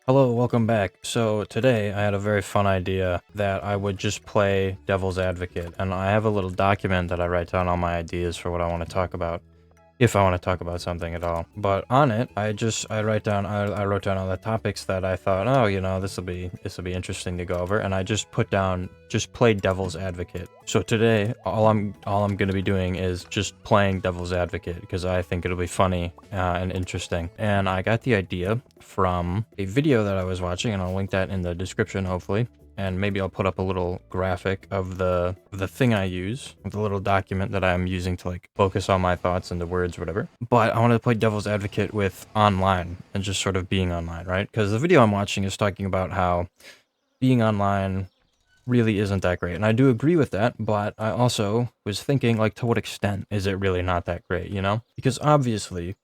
Hello, welcome back. So today I had a very fun idea that I would just play devil's advocate, and I have a little document that I write down all my ideas for what I want to talk about, if I want to talk about something at all. But on it, I wrote down all the topics that I thought, oh, this will be interesting to go over, and I just put down just play devil's advocate. So today, all I'm gonna be doing is just playing devil's advocate because I think it'll be funny and interesting. And I got the idea from a video that I was watching, and I'll link that in the description, hopefully. And maybe I'll put up a little graphic of the thing I use, the little document that I'm using to like focus all my thoughts into words or whatever. But I wanted to play devil's advocate with online and just sort of being online, right? Because the video I'm watching is talking about how being online really isn't that great. And I do agree with that, but I also was thinking, like, to what extent is it really not that great, you know? Because obviously,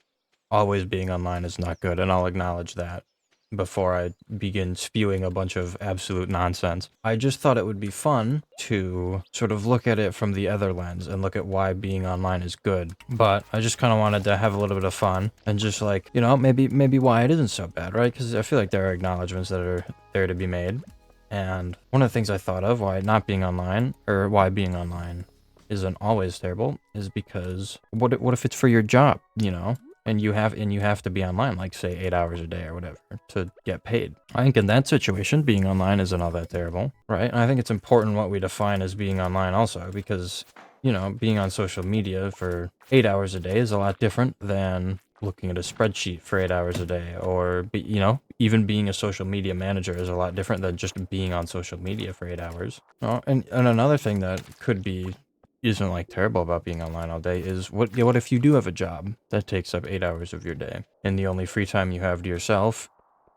always being online is not good, and I'll acknowledge that before I begin spewing a bunch of absolute nonsense. I just thought it would be fun to sort of look at it from the other lens and look at why being online is good. But I just kind of wanted to have a little bit of fun and just like, maybe why it isn't so bad, right? Because I feel like there are acknowledgments that are there to be made. And one of the things I thought of why not being online, or why being online isn't always terrible, is because what if it's for your job, you know? And you have to be online, like say 8 hours a day or whatever, to get paid. I think in that situation, being online isn't all that terrible, right? And I think it's important what we define as being online also, because being on social media for 8 hours a day is a lot different than looking at a spreadsheet for 8 hours a day, or even being a social media manager is a lot different than just being on social media for 8 hours. And another thing that could be isn't like terrible about being online all day is what if you do have a job that takes up 8 hours of your day, and the only free time you have to yourself,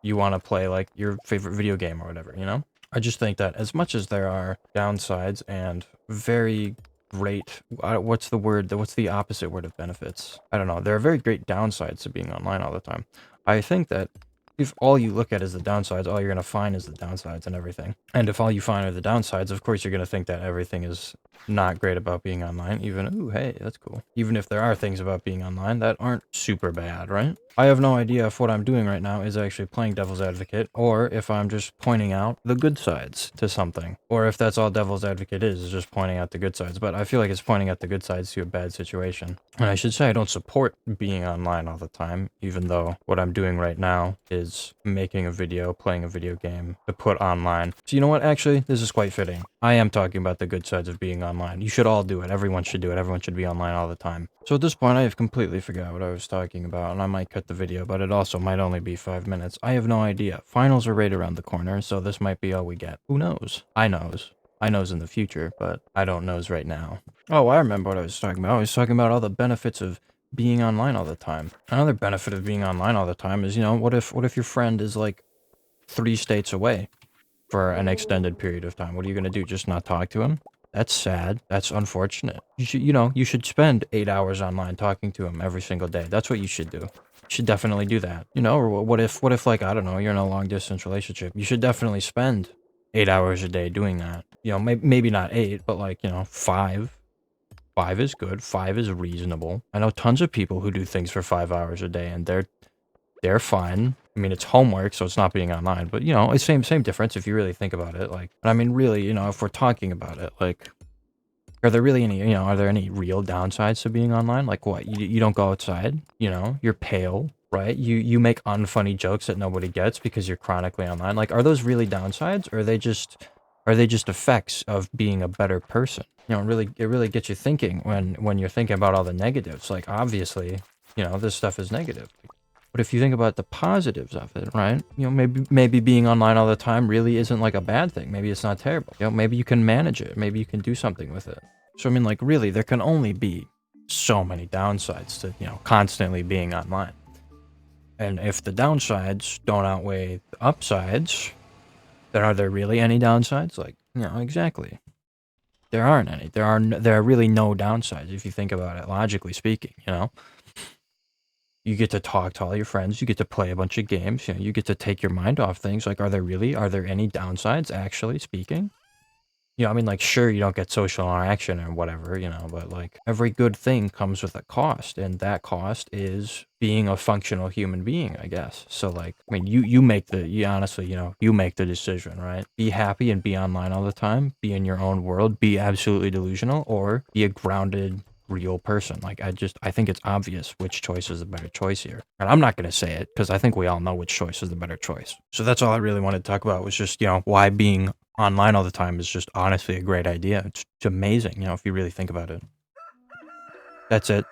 you want to play like your favorite video game or whatever, you know? I just think that as much as there are downsides and very great, what's the opposite word of benefits? I don't know. There are very great downsides to being online all the time. I think that if all you look at is the downsides, all you're going to find is the downsides and everything. And if all you find are the downsides, of course you're going to think that everything is not great about being online. Ooh, hey, that's cool. Even if there are things about being online that aren't super bad, right? I have no idea if what I'm doing right now is actually playing devil's advocate, or if I'm just pointing out the good sides to something, or if that's all devil's advocate is just pointing out the good sides. But I feel like it's pointing out the good sides to a bad situation. And I should say I don't support being online all the time, even though what I'm doing right now is making a video, playing a video game to put online. So you know what? Actually, this is quite fitting. I am talking about the good sides of being online. You should all do it. Everyone should do it. Everyone should be online all the time. So at this point, I have completely forgot what I was talking about, and I might cut the video, but it also might only be 5 minutes. I have no idea. Finals are right around the corner, so this might be all we get. Who knows? I knows. I knows in the future, but I don't knows right now. Oh, I remember what I was talking about. I was talking about all the benefits of being online all the time. Another benefit of being online all the time is, what if your friend is like 3 states away for an extended period of time? What are you gonna do? Just not talk to him? That's sad. That's unfortunate. You should spend 8 hours online talking to him every single day. That's what you should do. You should definitely do that. Or what if like, I don't know, you're in a long distance relationship. You should definitely spend 8 hours a day doing that. Maybe not 8, but like, 5. 5 is good. 5 is reasonable. I know tons of people who do things for 5 hours a day, and they're fine. I mean, it's homework, so it's not being online, but it's same difference if you really think about it. Like, I mean, really, if we're talking about it, like, are there really any, are there any real downsides to being online? Like, what? You don't go outside. You're pale, right? You make unfunny jokes that nobody gets because you're chronically online. Like, are those really downsides, or are they just effects of being a better person? It really gets you thinking when you're thinking about all the negatives. Like, obviously, this stuff is negative. But if you think about the positives of it, right? Maybe being online all the time really isn't like a bad thing. Maybe it's not terrible. Maybe you can manage it. Maybe you can do something with it. So I mean, like, really, there can only be so many downsides to constantly being online. And if the downsides don't outweigh the upsides, then are there really any downsides? Like, exactly. There aren't any. There are really no downsides if you think about it logically speaking. You get to talk to all your friends. You get to play a bunch of games. You get to take your mind off things. Like, are there any downsides, actually speaking? I mean, like, sure, you don't get social interaction or whatever, but like every good thing comes with a cost, and that cost is being a functional human being, I guess. So like, I mean, you honestly, you make the decision, right? Be happy and be online all the time, be in your own world, be absolutely delusional, or be a grounded, real person. Like, I think it's obvious which choice is the better choice here. And I'm not going to say it because I think we all know which choice is the better choice. So that's all I really wanted to talk about was just, why being online all the time is just honestly a great idea. It's amazing, if you really think about it. That's it.